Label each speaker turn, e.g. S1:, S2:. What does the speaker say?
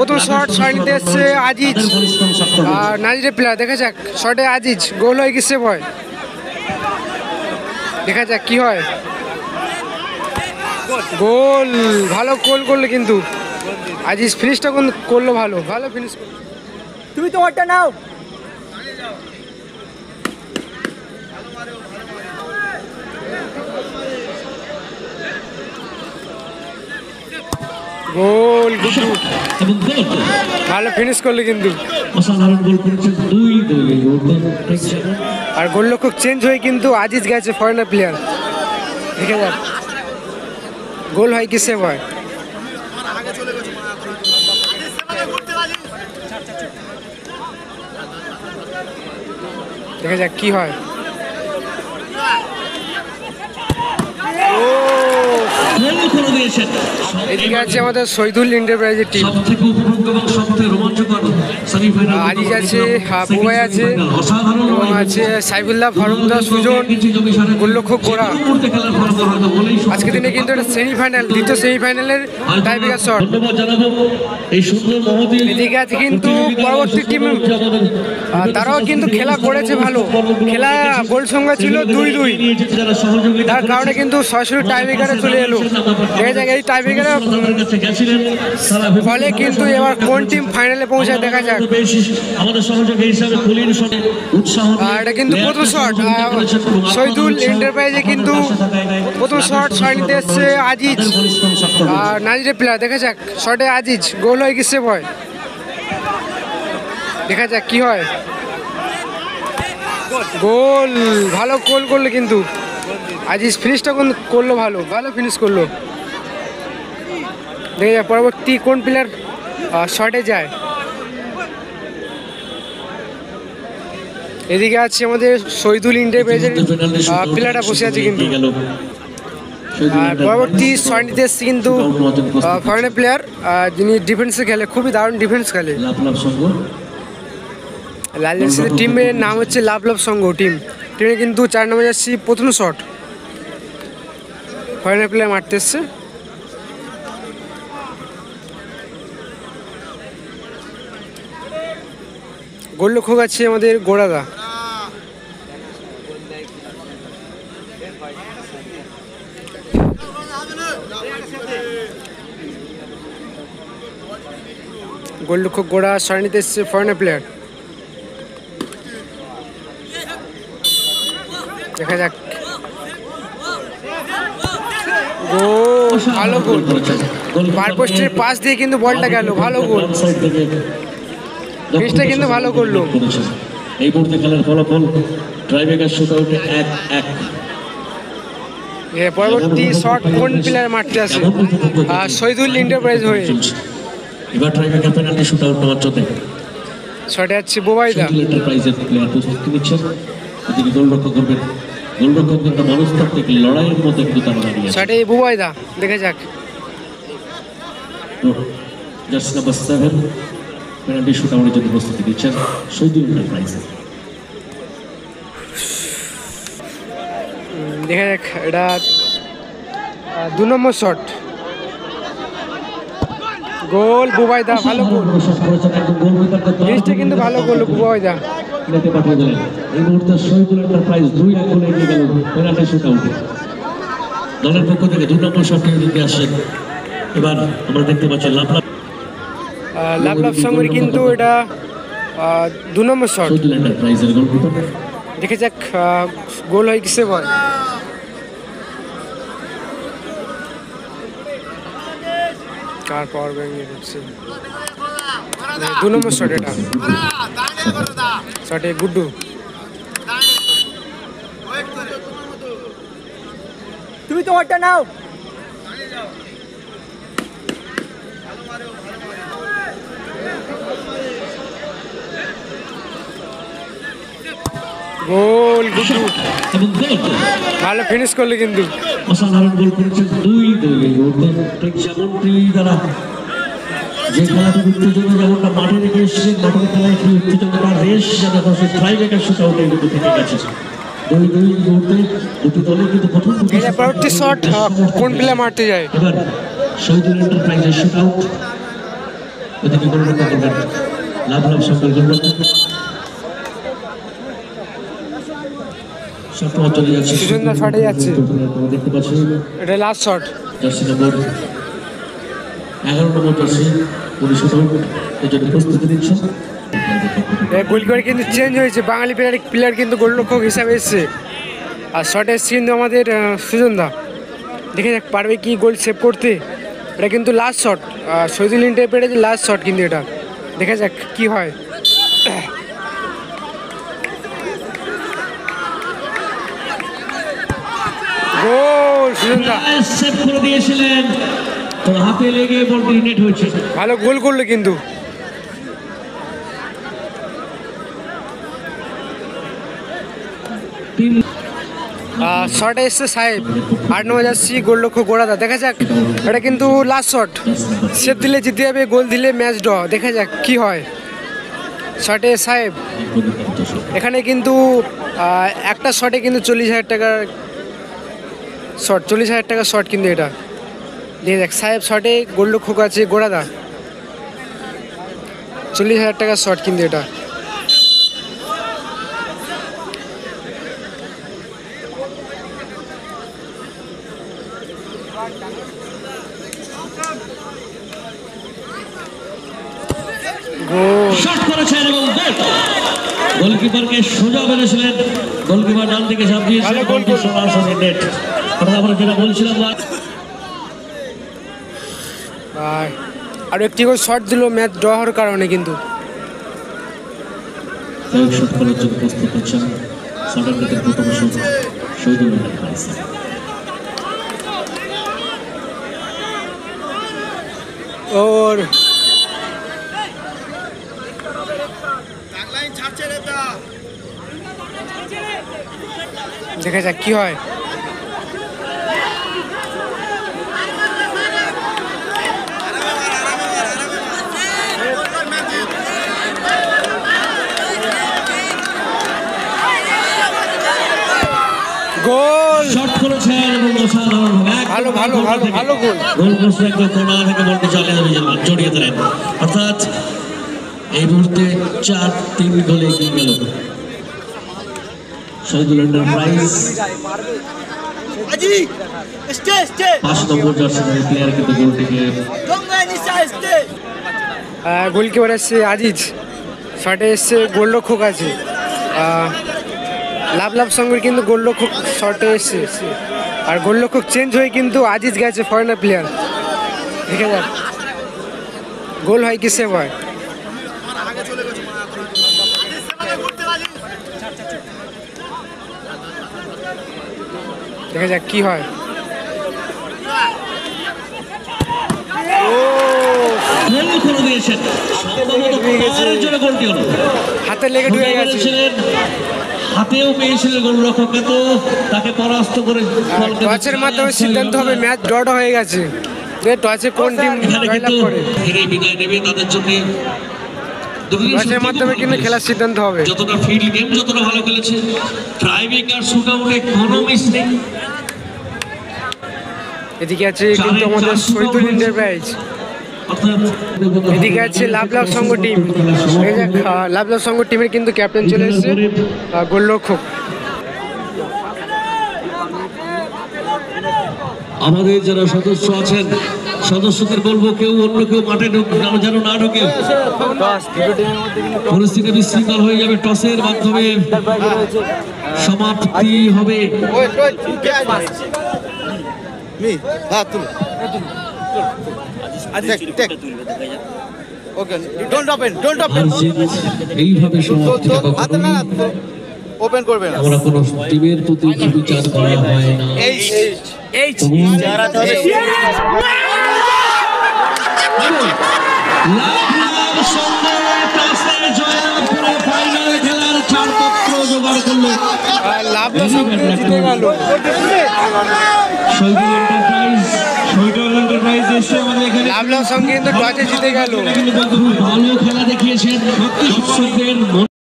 S1: প্রথম শট নিতে এসছে আজিজ আর নাজিরের প্লেয়ার। দেখা যাক শটে আজিজ গোল হয় কি সেভ হয়, দেখা যাক কি হয়। গোল, ভালো গোল করলো কিন্তু আজিজ, ফিনিশটা করলো ভালো, ভালো ফিনিশ।
S2: তুমি তোমারটা নাও।
S1: গোল, গুড্ডু ভালো ফিনিশ করলো কিন্তু। আর গোলরক্ষক চেঞ্জ হয়ে কিন্তু আজিজ গেছে ফরেনার প্লেয়ার। দেখে যাক গোল হয় কি সেভ হয়। দেখা যাক কি হয়। এদিকে আছে আমাদের শহীদুল এন্টারপ্রাইজের টিম। আজিজ আছে, বুবাই আছে এবং আছে সাইফুল্লাহ, ফারুকদার, সুজন, গোলরক্ষক গোড়া। আজকে দিনে কিন্তু এটা সেমিফাইনাল, দ্বিতীয় সেমিফাইনালের টাইব্রেকার শট। এদিকে আছে কিন্তু পরবর্তী টিম, তারাও কিন্তু খেলা করেছে ভালো, খেলা গোল সংখ্যা ছিল 2-2, তার কারণে কিন্তু সরাসরি টাইব্রেকারে চলে এলো। দেখা যাক এই টাইব্রেকারে ফলে কিন্তু এবার কোন টিম ফাইনালে পৌঁছায় দেখা যাক। আর এটা কিন্তু প্রথম শট শহীদুল এন্টারপ্রাইজে, কিন্তু প্রথম শট নিতে এসছে আজিজ আর নাজিরের প্লেয়ার। দেখা যাক শটে আজিজ গোল হয় কি সেভ হয়, দেখা যাক কি হয়। গোল, ভালো গোল করলো কিন্তু আজিজ, ফিনিশটা করলো ভালো, ভালো ফিনিশ করলো। দেখা যাক পরবর্তী কোন প্লেয়ার শটে যায়। এদিকে আছে আমাদের শহীদুল এন্টারপ্রাইজের প্লেয়ারটা বসে আছে কিন্তু। আর পরবর্তী শট নিতে এসছে কিন্তু ফরেনার প্লেয়ার, যিনি ডিফেন্সে খেলে, খুবই দারুণ ডিফেন্স খেলে। লাল জার্সির টিমের নাম হচ্ছে লাভ লাভ সংঘ টিম। টিমে কিন্তু 4 নম্বর জার্সি প্রথম শট ফরেনার প্লেয়ার মারতে এসছে। গোলরক্ষক আছে আমাদের গোড়াদা। গোলরক্ষক গোড়া শট নিতে এসছে ফরেনার প্লেয়ার। দেখা যাক গোল, ভালো গোল, বার পোস্টের পাশ দিয়ে কিন্তু বলটা গেল, ভালো গোল, ফিনিশটা কিন্তু ভালো করলো।
S3: এই মুহূর্তে খেলার ফলাফল টাইব্রেকার শুটআউটে 1-1।
S1: পরবর্তী শট কোন প্লেয়ার মারতে আসে, শহীদুল এন্টারপ্রাইজ হয়ে।
S3: এবার টাইব্রেকার পেনাল্টি শুটআউট নেওয়ার জন্য
S1: শটে আছে বুবাইদা।
S3: শহীদুল এন্টারপ্রাইজের প্লেয়ার প্রস্তুতি নিচ্ছেন। এদিকে গোলরক্ষক করবেন, গোলরক্ষক কিন্তু মনস্তাত্ত্বিক লড়াইয়ের মধ্যে কিন্তু তারা দাঁড়িয়ে আছে।
S1: শটে বুবাইদা, দেখা যাক।
S3: জার্সি নাম্বার 7 পেনাল্টি শুটআউটের জন্য প্রস্তুতি নিচ্ছেন শহীদুল এন্টারপ্রাইজ।
S1: দেখা যাক এটা 2 নম্বর শট, গোল বুবাইদা, ভালো গোল, ফিনিশটা কিন্তু ভালো করলো বুবাইদা।
S3: এই মুহূর্তে শহীদুল এন্টারপ্রাইজ 2-1 গোলে এগিয়ে গেল পেনাল্টি শুটআউটে। দলের পক্ষ থেকে 2 নম্বর শটটি দিতে আসেন। এবার আমরা দেখতে পাচ্ছি লাভ
S1: লাভ সঙ্গের কিন্তু এটা 2 নম্বর শট।
S3: শহীদুল এন্টারপ্রাইজের গোলকিপার।
S1: দেখে যাক গোল হয় কিসে বল। কার পাওয়ার ব্যাংক হচ্ছে 2 নম্বর শট, এটা শটে গুড্ডু।
S2: তুমি তোমারটা নাও।
S1: গোল, গুড্ডু ভালো ফিনিশ করলো কিন্তু।
S3: অসাধারণ গোল করেছেন 2-2। ঠিক যেমনটি তারা যে খেলাটির উত্তেজনা যেমনটা মাঠে রেখে এসেছেন, মাঠের খেলায় একটি উত্তেজনা রেস যাতে টাইব্রেকার শুটআউটে কিন্তু থেকে গেছে। 2-2 মুহূর্তে দুটি দলের কিন্তু প্রথম
S1: পরবর্তী শট কোন প্লেয়ার মারতে যায়।
S3: এবার শহীদুল এন্টারপ্রাইজের শুটআউট। এদিকে গোলরক্ষক করবেন লাভ সরকার গোলরক্ষক শট চলে যাচ্ছে
S1: সুজনদা শটে যাচ্ছে
S3: দেখতে পাচ্ছি
S1: এটা লাস্ট শট
S3: জার্সি নম্বর 11 নম্বর জার্সি পুলিশ এর জন্য প্রস্তুতি নিচ্ছে
S1: গোলকিপার কিন্তু চেঞ্জ হয়েছে, বাঙালি প্লেয়ার কিন্তু গোলরক্ষক হিসাবে এসছে। আর শটে এসছে কিন্তু আমাদের সুজনদা, দেখে যাক পারবে কি গোল সেভ করতে। এটা কিন্তু লাস্ট শট, শহীদুল ইন্টারপ্রেটের লাস্ট শট কিন্তু এটা, দেখা যাক কি হয়। গোল সুজনদা
S3: সেভ করে দিয়েছিলেন, তো হাতে লেগে বলটি নেট হয়েছে।
S1: ভালো গোল করলো কিন্তু। শটে এসছে সাহেব, 8 নম্বর যাচ্ছি গোলরক্ষক গোড়াদা, দেখা যাক এটা কিন্তু লাস্ট শট, সেভ দিলে জিতে যাবে, গোল দিলে ম্যাচ ড্র, দেখা যাক কি হয়। শটে সাহেব, এখানে কিন্তু একটা শটে কিন্তু 40,000 টাকার শট, 40,000 টাকার শট কিন্তু এটা, দেখা যাক। সাহেব শটে, গোলরক্ষক আছে গোড়াদা, 40,000 টাকার শট কিন্তু এটা।
S3: শট করেছেন এবং গোল। গোলকিপারকে সোজা বেঁধেছিলেন, গোলকিপার ডান দিকে ঝাঁপ দিয়েছেন, বলটি সরাসরি নেট। অর্থাৎ আমরা যেটা বলছিলাম,
S1: আর একটি করে শট দিল ম্যাচ ড্র হওয়ার কারণে কিন্তু।
S3: শট করার জন্য প্রস্তুত হচ্ছেন শটের দিকে প্রথম শট শহীদুল ইন্টারপ্রাইজ।
S1: ওর দেখা যাক কি হয়। গোল,
S3: শট করেছেন এবং অসাধারণভাবে
S1: ভালো ভালো ভালো ভালো গোল।
S3: গোল পোস্টে একদম কোণা থেকে বলটি চালিয়ে জড়িয়ে দিলেন। অর্থাৎ এই মুহূর্তে 4-3 গোলে এগিয়ে গেল শহীদুল এন্টারপ্রাইজ। 5 নম্বর জার্সি প্লেয়ার কিন্তু গোলটিকে
S1: গোলকিপার এসছে আজিজ, শটে এসছে গোলরক্ষক আছে লাভ সঙ্গের কিন্তু গোলরক্ষক শটে এসছে, আর গোলরক্ষক চেঞ্জ হয়ে কিন্তু আজিজ গেছে ফরেনার প্লেয়ার, দেখে যাক গোল হয় কি সেভ হয়। দেখা যাক কি হয়।
S3: গোল করে দিয়েছেন, গোলটি হলো
S1: হাতে লেগে ঢুকে গেছে,
S3: হাতেও পেয়েছিলেন গোলরক্ষক, তো তাকে পরাস্ত করে
S1: টচের মাধ্যমে সিদ্ধান্ত হবে, ম্যাচ ডট হয়ে গেছে। টচে কোন টিম জয়লাভ করে
S3: হেরে বিদায় নেবে তাদের জন্য।
S1: টচের মাধ্যমে কিন্তু খেলার সিদ্ধান্ত হবে।
S3: যতটা ফিল্ড গেম যতটা ভালো খেলেছে, ট্রাইব্রেকার শুটআউটে কোনো মিস নেই।
S1: এদিকে আছে কিন্তু আমাদের শহীদুল এন্টারপ্রাইজ, এদিকে আছে লাভ সংঘ টিম। লাভ সংঘ টিমের কিন্তু ক্যাপ্টেন চলে এসেছে গোলরক্ষক।
S3: আমাদের যারা সদস্য আছেন, সদস্যদের বলবো কেউ অন্য কেউ মাঠে যেন না ঢোকে, পরিস্থিতি বিশৃঙ্খল হয়ে যাবে। টসের মাধ্যমে সমাপ্তি হবে। এইভাবে সমাপ্তি
S2: ওপেন করবেন,
S3: আমরা কোনো টিমের প্রতি বিচার করা হয় না।
S1: লাভ জিতে গেল। লাভ সঙ্গে কিন্তু টচে জিতে গেল।
S3: ভালো খেলা দেখিয়েছেন।